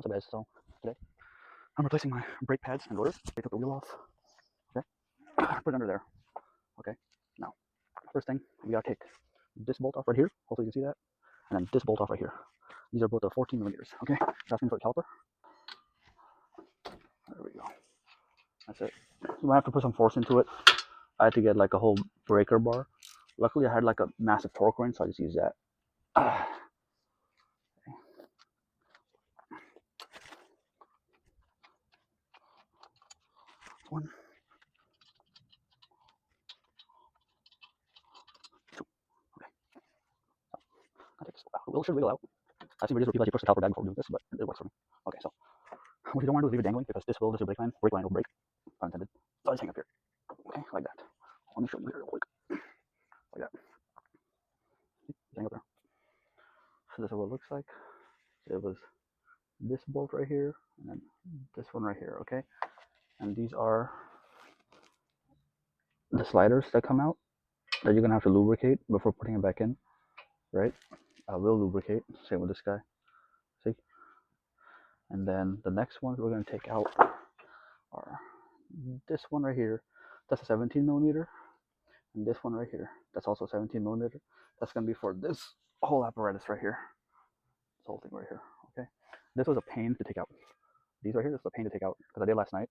So guys, so today I'm replacing my brake pads and rotors. They took the wheel off. Okay, put it under there. Okay, now first thing we gotta take this bolt off right here. Hopefully you can see that, and then this bolt off right here. These are both 14 millimeters. Okay, that's for the caliper. There we go. That's it. You might have to put some force into it. I had to get like a whole breaker bar. Luckily, I had like a massive torque wrench, so I just used that. One, two. Okay. I think the wheel should wiggle out. I've seen videos where people actually push the caliper back before doing this, but it works for me. Okay, so what you don't want to do is leave it dangling because this will, is your brake line. Brake line will break. Pun intended. So I just hang up here. Okay, like that. Let me show you here real quick. Like that. Hang up there. So this is what it looks like. So it was this bolt right here, and then this one right here, okay? And these are the sliders that come out that you're gonna have to lubricate before putting it back in, right? I will lubricate, same with this guy, see? And then the next ones we're gonna take out are this one right here, that's a 17 millimeter, and this one right here, that's also 17 millimeter. That's gonna be for this whole apparatus right here, this whole thing right here, okay? This was a pain to take out. These right here, this was a pain to take out because I did last night,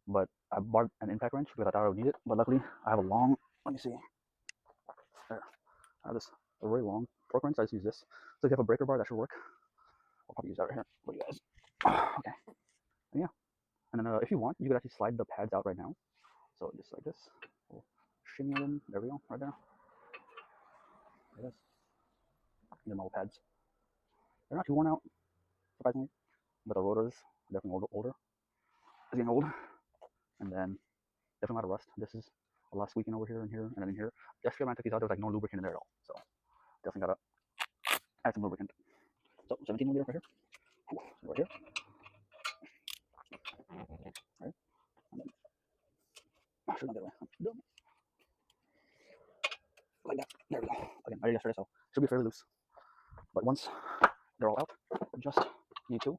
but I bought an impact wrench because I thought I would need it, but luckily I have a long, let me see, there, I have this a really long torque wrench, so I just use this. So if you have a breaker bar, that should work. I'll probably use that right here for you guys. Okay, and yeah, and then if you want, you could actually slide the pads out right now. So just like this, we'll shimmy it in, there we go, right there. Like this. The normal pads. They're not too worn out, surprisingly, but the rotors are definitely older. It's getting old, and then definitely a lot of rust. This is a lot of squeaking over here and here, and then in here. Yesterday when I took these out, there was like no lubricant in there at all. So definitely gotta add some lubricant. So 17 millimeter right here, right here, right, and then should not that way. Like that. There we go. Again, I did yesterday, so it should be fairly loose. But once they're all out, just need to.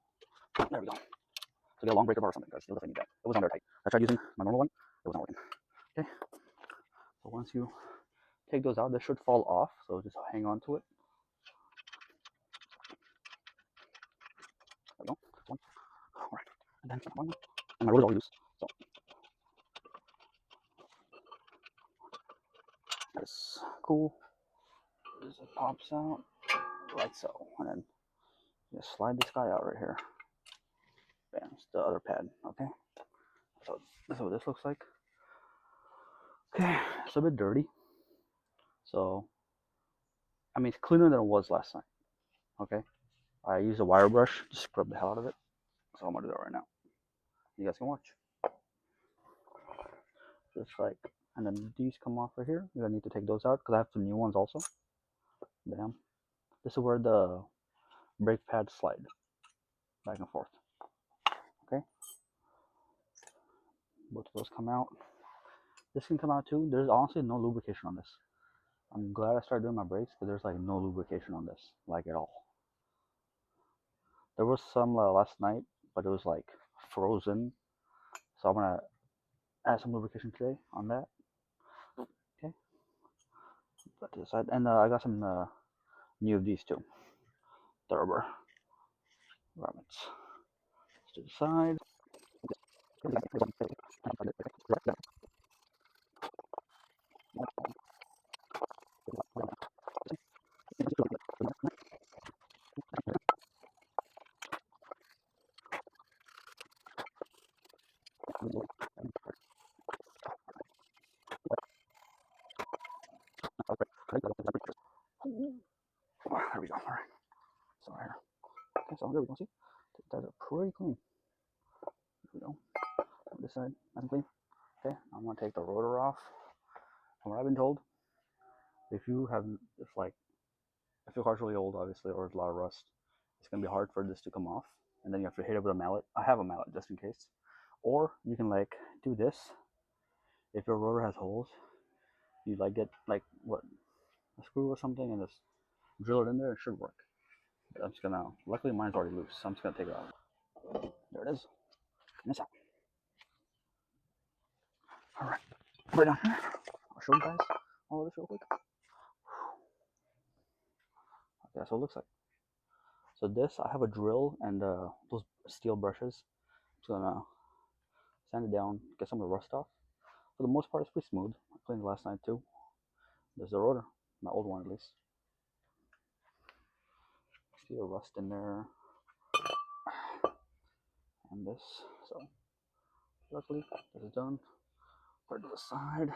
There we go. So get a long breaker bar or something, guys. You'll definitely need that. It was on there tight. I tried using my normal one. It wasn't working. Okay. So once you take those out, they should fall off. So just hang on to it. There we go. One. All right. And then one more. And my rotor's already loose. So that's cool. As it pops out, like so. And then just slide this guy out right here. Bam. It's the other pad. Okay. So this is what this looks like. Okay. It's a bit dirty. So, I mean, it's cleaner than it was last night. Okay. I used a wire brush to scrub the hell out of it. So I'm gonna do that right now. You guys can watch. Just like, and then these come off right here. You're gonna need to take those out because I have some new ones also. Bam. This is where the brake pads slide back and forth. Okay. Both of those come out. This can come out too. There's honestly no lubrication on this. I'm glad I started doing my brakes because there's like no lubrication on this, like at all. There was some last night, but it was like frozen. So I'm gonna add some lubrication today on that. Okay. Put to the side, and I got some new of these too. The rubber rabbits. To the side. There we go. All right. So here. Okay, so there we go. See, that's pretty clean. There we go. This side, nice and clean. Okay, I'm gonna take the rotor off. From what I've been told, if you have, if your car's really old, obviously, or there's a lot of rust, it's gonna be hard for this to come off, and then you have to hit it with a mallet. I have a mallet just in case, or you can like do this. If your rotor has holes, you like get like what, a screw or something, and just drill it in there. It should work. I'm just gonna. Luckily, mine's already loose, so I'm just gonna take it out. There it is. And it's out. All right, put it down here. I'll show you guys all of this real quick. Okay, that's what it looks like. So this, I have a drill and those steel brushes. Just gonna sand it down, get some of the rust off. For the most part, it's pretty smooth. I cleaned it last night too. There's the rotor, my old one at least. See the rust in there, and this. So luckily, this is done. Put it to the side,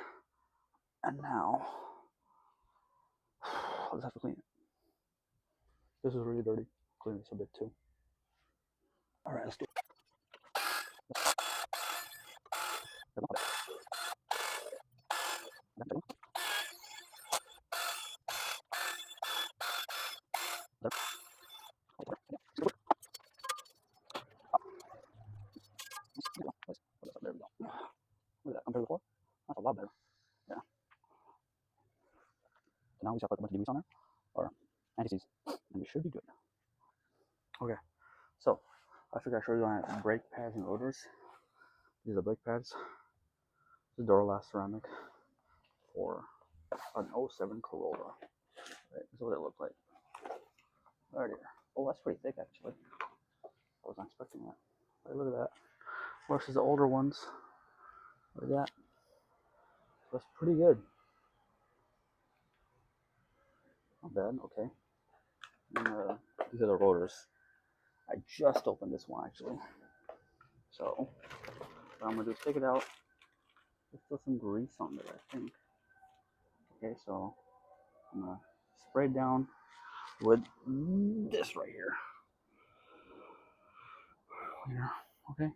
and now I'll just have to clean it. This is really dirty. Clean this a bit too. All right, let's do it. There we go. Look at that compared to before. That's a lot better. Yeah. So now we just have to put a bunch of degrees on there, or anti-seize, and we should be good. Okay. So I figured I'd show you my brake pads and rotors. These are brake pads. This is Duralast ceramic for an 07 Corolla. Right, this is what they look like. Right here. Oh, that's pretty thick actually. I wasn't expecting that. Right, look at that. Versus the older ones. Look at that. That's pretty good. Not bad, okay. And, these are the rotors. I just opened this one actually. So what I'm gonna do is take it out. There's still some grease on there, I think. Okay, so I'm gonna spray it down with this right here. Here, okay. I'm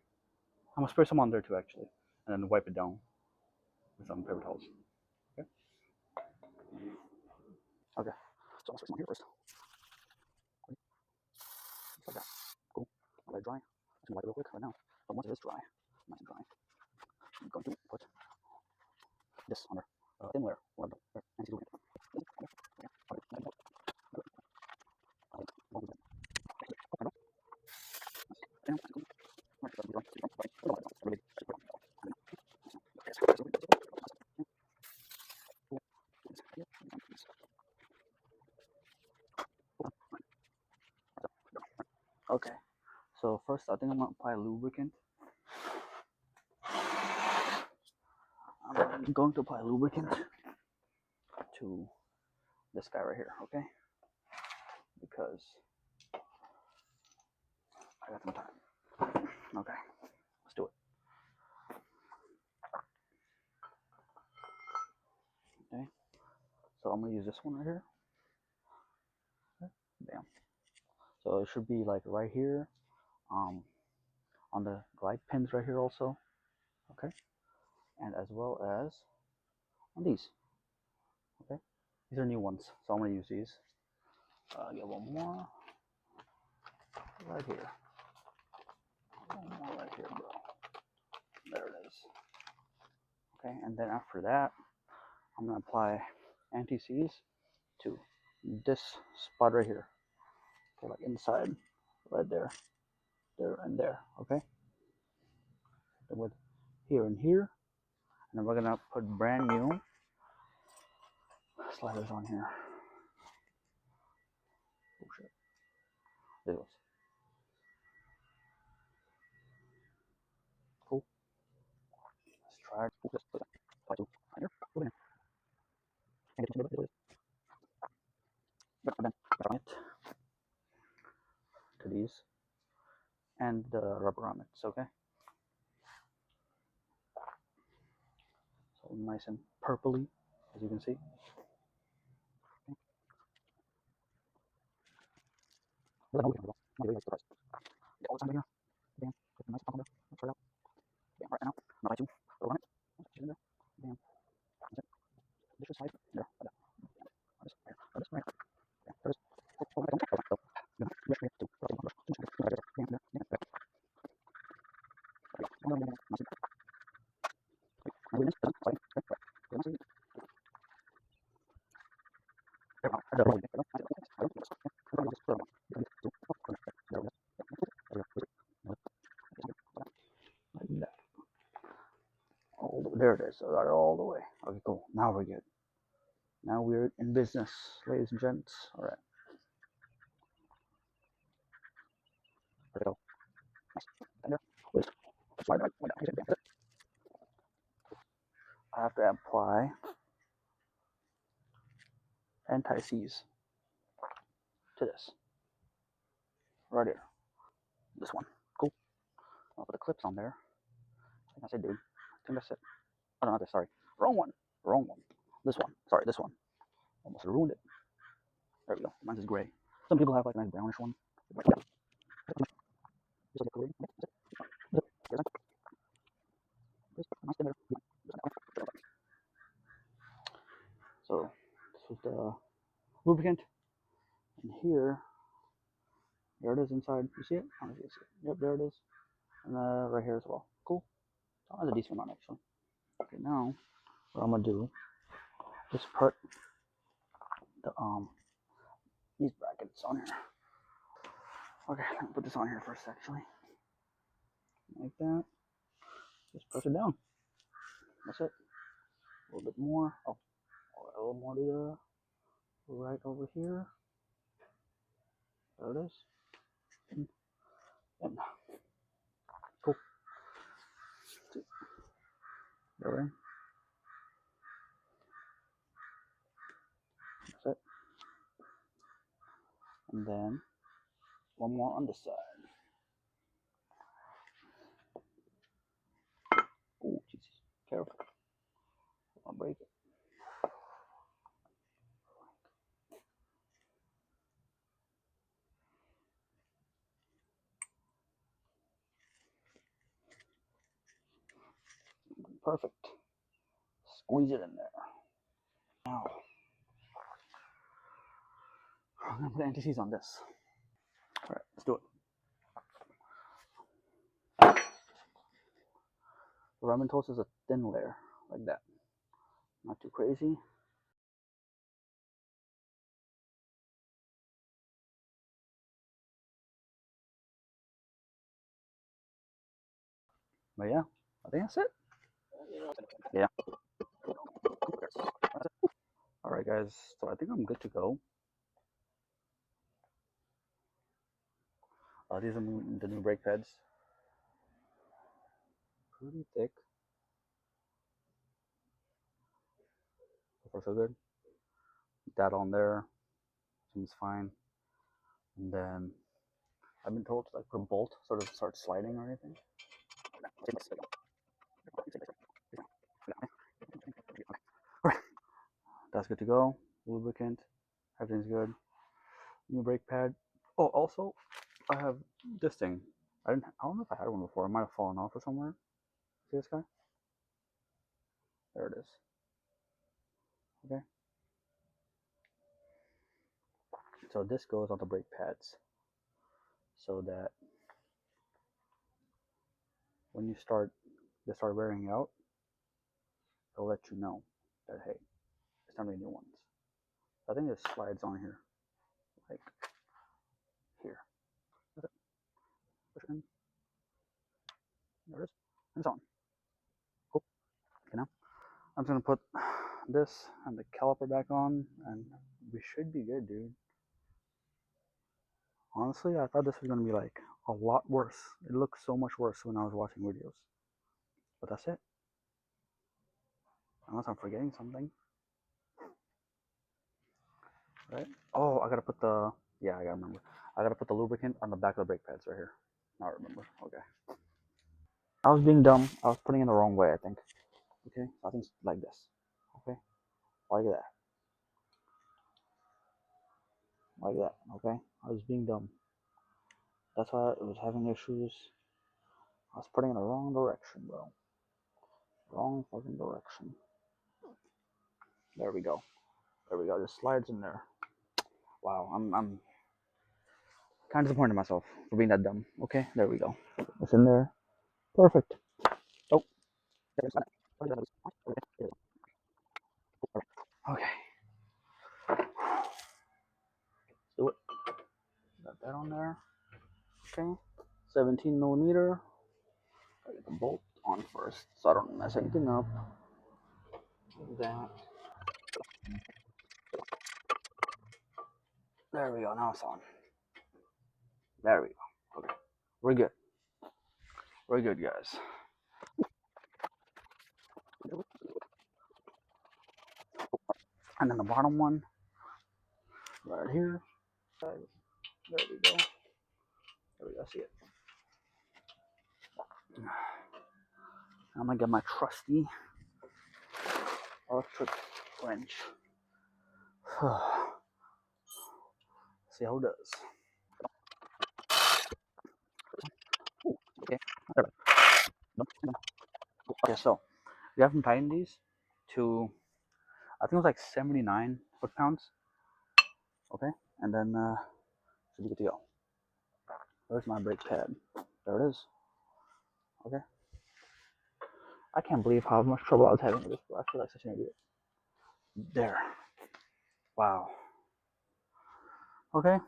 gonna spray some on there too actually, and then wipe it down with some paper towels. Okay. Okay. So I'm gonna spray some on here first. Just like that. Cool. I'll let it dry. I'm just gonna wipe it real quick right now. But once it is dry, nice and dry, I'm going to put this on there. Thin layer. Okay. So first, I think I'm gonna apply lubricant. I'm going to apply lubricant to this guy right here, okay? Because I got some time. Okay, let's do it. Okay, so I'm gonna use this one right here. Okay. Bam. So it should be like right here, on the glide pins right here also. Okay, and as well as on these. Okay, these are new ones, so I'm gonna use these. Get one more right here. One more right here, bro. There it is. Okay, and then after that, I'm gonna apply anti-seize to this spot right here. Okay, like inside, right there, there and there. Okay, and with here and here, and then we're gonna put brand new sliders on here. Oh shit! There it goes. Cool. Let's try it. Ooh, let's apply to right here. Go in. And get it. And then run it to these and the rubber grommets. Okay. So nice and purpley, as you can see. Get all the time here. Bam. Put the nice top on there. Let's try it out. Bam. Right now. Not too. Rubber grommet. Just in there. Bam. That's it. This should slide. There. Right there. Bam. This. Right. Right. Right. Bam. There it is. Oh, right. Don't. Oh, no. Brush here. Two. Brush. Brush. Right there. Bam. There. Bam. There. There we go. No, no, no, no. Nice. Now do this. Done. Slide. Okay. Right. There. Nice. There. Now. There. Nice. Nice. Nice. Nice. Nice. There it is. I got it all the way. Okay, cool. Now we're good. Now we're in business, ladies and gents. All right. There we go. Nice. Tender. Wait. Slide right. I have to apply anti-seize to this. Right here. This one. Cool. I'll put the clips on there. I think that's it, dude. I think that's it. Oh, no, not this. Sorry. Wrong one. Wrong one. This one. Sorry, this one. Almost ruined it. There we go. Mine's is gray. Some people have like a nice brownish one. So this was the lubricant, and here, there it is inside. You see it? I don't know if you see it. Yep, there it is, and right here as well. Cool. So that's a decent amount actually. Okay, now what I'm gonna do is put the these brackets on here. Okay, let me put this on here first actually, like that. Just press it down. That's it. A little bit more. Oh, a little more to the right over here. There it is. And cool. There we go. That's it. And then one more on this side. Oh, Jesus. Careful. I'll break it. Perfect. Squeeze it in there. Now, I'm going to put anti-seize on this. All right, let's do it. The ramen toast is a thin layer, like that. Not too crazy. But yeah, I think that's it. Yeah. All right, guys. So I think I'm good to go. These are the new brake pads. Pretty thick. So far, so good. That on there seems fine. And then I've been told to like put a bolt sort of start sliding or anything. Alright, that's good to go. Lubricant, everything's good. New brake pad. Oh, also, I have this thing. I don't know if I had one before. It might have fallen off or somewhere. See this guy? There it is. Okay. So this goes on the brake pads, so that when they start wearing out, they'll let you know that hey, it's time to get new ones. I think it slides on here, like here. That's it. Push it in. There it is. And it's on. Cool. Okay, now I'm just gonna put this and the caliper back on, and we should be good, dude. Honestly, I thought this was gonna be like a lot worse. It looked so much worse when I was watching videos. But that's it. Unless I'm forgetting something. Right? Oh, I gotta put the, yeah, I gotta remember. I gotta put the lubricant on the back of the brake pads right here. Now I remember. Okay. I was being dumb. I was putting it the wrong way, I think. Okay? I think it's like this. Okay? Like that. Like that. Okay? I was being dumb. That's why I was having issues. I was putting it in the wrong direction, bro. Wrong fucking direction. There we go. There we go. It just slides in there. Wow, I'm kind of disappointed in myself for being that dumb. Okay, there we go. It's in there. Perfect. Oh. Okay. Let's do it. Got that on there. Okay. 17 millimeter. Get the bolt on first so I don't mess anything up. That. There we go. Now it's on. There we go. Okay. We're good. We're good, guys. And then the bottom one, right here. Guys, there we go. There we go. See it. I'm gonna get my trusty electric wrench. See how it does. Okay. Okay, so we have them tighten these to, I think it was like 79 foot-pounds. Okay, and then should be good to go. Where's my brake pad? There it is. Okay. I can't believe how much trouble I was having with this. I feel like such an idiot. There. Wow. Okay.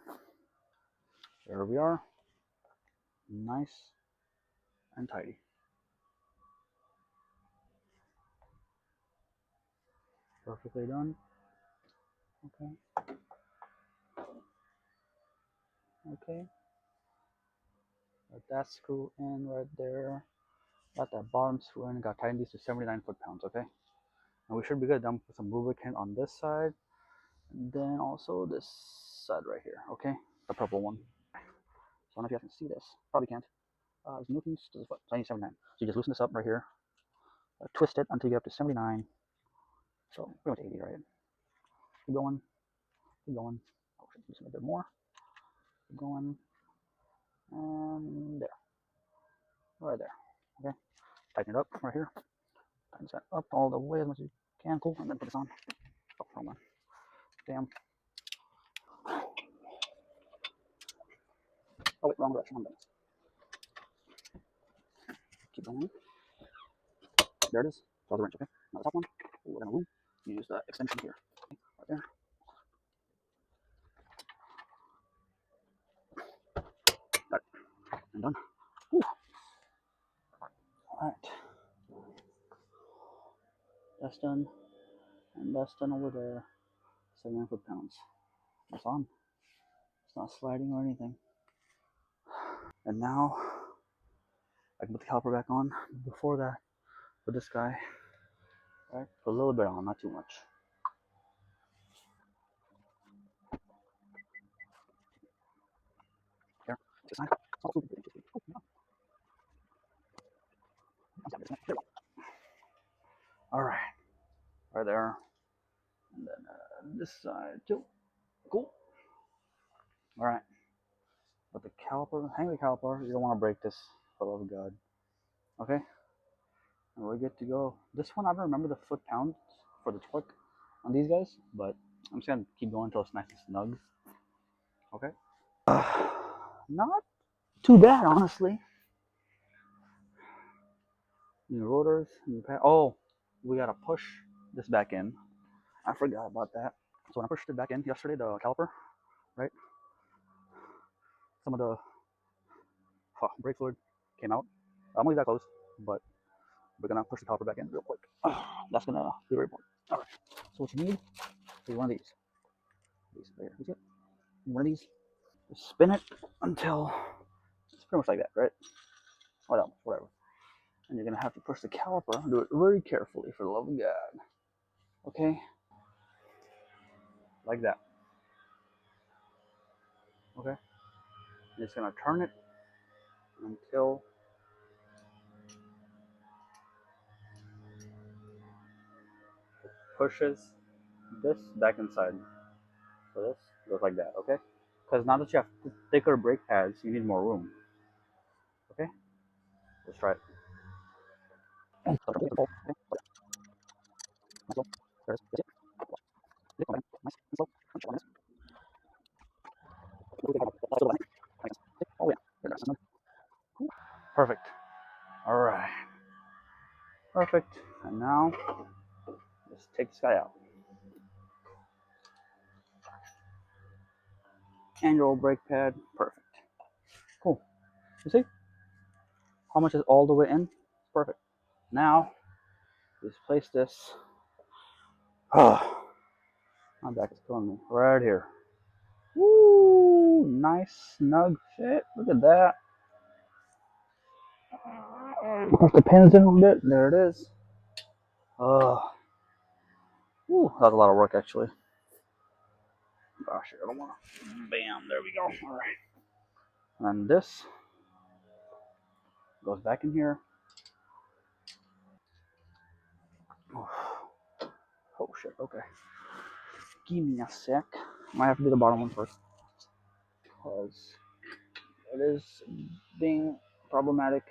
There we are. Nice and tidy. Perfectly done. Okay. Okay. Let that screw in right there. Got that bottom screw in. Got tightened these to 79 foot-pounds. Okay. And we should be good. Then put some lubricant on this side. And then also this side right here. Okay. The purple one. So I don't know if you guys can see this. Probably can't. It's newtons to the foot. So I need 79. So you just loosen this up right here. Twist it until you get up to 79. So pretty much 80, right? Keep going. Keep going. Oh, should loosen a bit more. Keep going. And there. Right there. Okay. Tighten it up right here. Tighten that up all the way as much as you can. Cool. And then put this on. Oh, wrong one. Damn. Oh, wait, wrong direction. Keep going. There it is. Draw the wrench, okay? Now the top one. We're going to use the extension here. Right there. Got it. And done. Whew. Alright. That's done. And that's done over there. 79 foot-pounds. That's on. It's not sliding or anything. And now I can put the caliper back on. Before that, put this guy, right? Put a little bit on, not too much. There. All right. Right there. And then this side too. Cool. All right. But the caliper, hang the caliper. You don't want to break this, for the love of God. Okay. And we're good to go. This one, I don't remember the foot-pounds for the torque on these guys, but I'm just gonna keep going until it's nice and snug. Okay. Not too bad, honestly. New rotors, new pad. Oh, we gotta push this back in. I forgot about that. So when I pushed it back in yesterday, the caliper, right? Some of the brake fluid came out. I'm gonna leave that closed, but we're gonna push the caliper back in real quick. That's gonna be very important. All right. So what you need is one of these. These right here. You see it? One of these. Just spin it until it's pretty much like that, right? Whatever. And you're gonna have to push the caliper. Do it very carefully, for the love of God. Okay. Like that. Okay. You're just gonna turn it until it pushes this back inside. So this goes like that, okay? Because now that you have thicker brake pads, you need more room. Okay? Let's try it. Perfect. All right. Perfect. And now, let's take this guy out. And your old brake pad. Perfect. Cool. You see? How much is all the way in? Perfect. Now, just place this. Oh, my back is killing me. Right here. Woo! Nice snug fit. Look at that. Push the pins in a bit. There it is. Oh, that was a lot of work actually. Gosh, I don't want to. Bam! There we go. All right. And this goes back in here. Oh shit. Okay. Give me a sec. Might have to do the bottom one first because it is being problematic.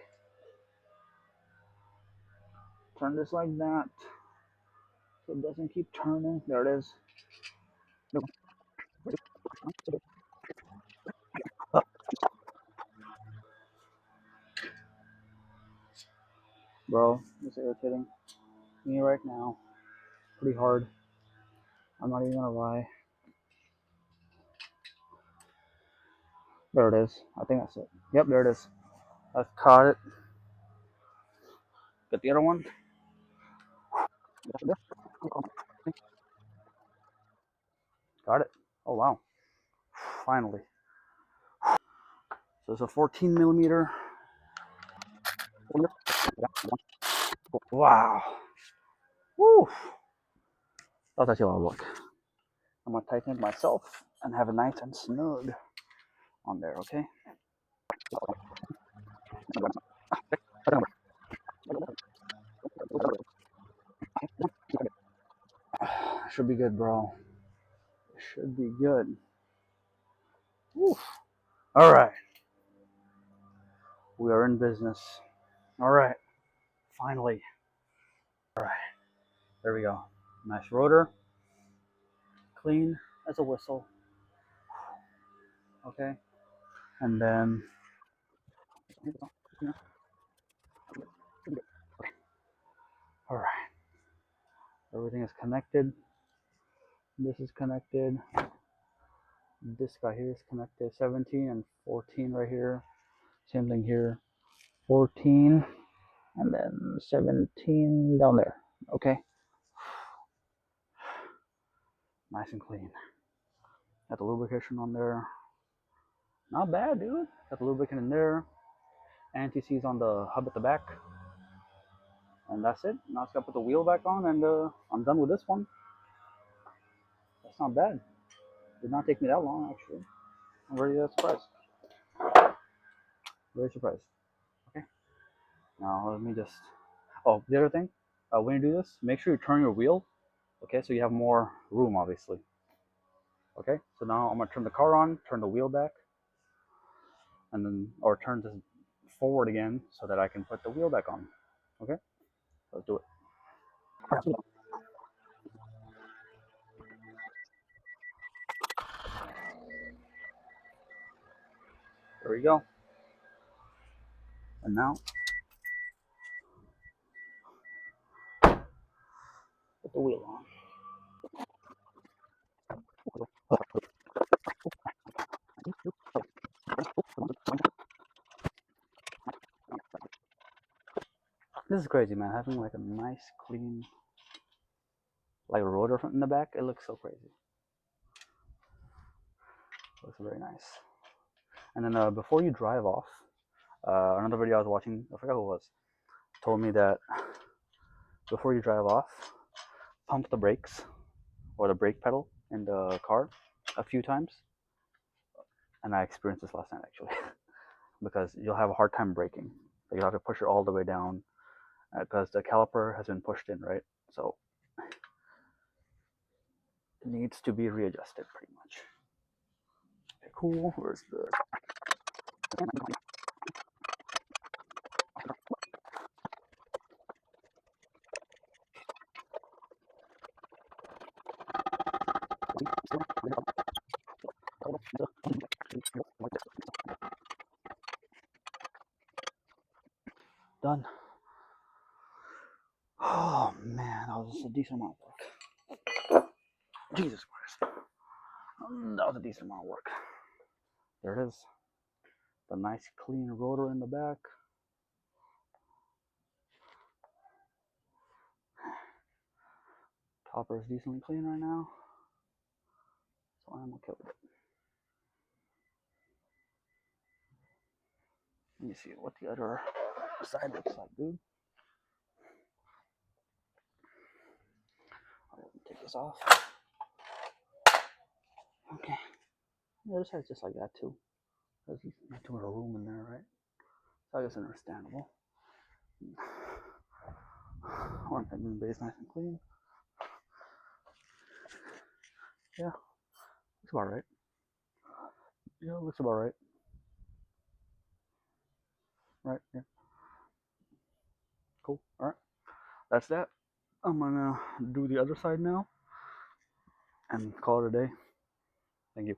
Turn this like that so it doesn't keep turning. There it is. Bro, it's irritating me right now. Pretty hard. I'm not even gonna lie. There it is. I think that's it. Yep, there it is. I've caught it. Get the other one. Got it. Oh wow. Finally. So it's a 14 millimeter. Wow. Woo. That was actually a lot of work. I'm gonna tighten it myself and have it nice and snug on there, okay? Should be good, bro. Should be good. Woo. All right. We are in business. All right. Finally. All right. There we go. Nice rotor. Clean as a whistle. Okay. And then all right. Everything is connected. This is connected. This guy here is connected. 17 and 14 right here. Same thing here. 14 and then 17 down there. Okay. Nice and clean. Got the lubrication on there. Not bad, dude. Got the lubricant in there. Anti-seize on the hub at the back. And that's it. Now I just gotta put the wheel back on and I'm done with this one. That's not bad. Did not take me that long actually. I'm very surprised. Very surprised. Okay. Now let me just. Oh, the other thing. When you do this, make sure you turn your wheel. Okay, so you have more room, obviously. Okay. So now I'm gonna turn the car on, turn the wheel back, and then or turn this forward again so that I can put the wheel back on. Okay. Let's do it. There we go. And now put the wheel on. This is crazy, man. Having like a nice, clean, like rotor front in the back, it looks so crazy. It looks very nice. And then before you drive off, another video I was watching, I forgot who it was, told me that before you drive off, pump the brakes or the brake pedal in the car a few times. And I experienced this last night actually, because you'll have a hard time braking. You'll have to push it all the way down because the caliper has been pushed in, right? So it needs to be readjusted pretty much. Okay, cool. Where's the. Done. Oh man, that was a decent amount of work. Jesus Christ. That was a decent amount of work. There it is. The nice clean rotor in the back. Topper is decently clean right now, so I'm okay with it. Let me see what the other side looks like, dude. Alright, let me take this off. Okay. The other side's just like that too. There's not too much room in there, right? So I guess understandable. I want that moon base nice and clean. Yeah, looks about right. Yeah, looks about right. Right, yeah. Cool. Alright. That's that. I'm gonna do the other side now and call it a day. Thank you.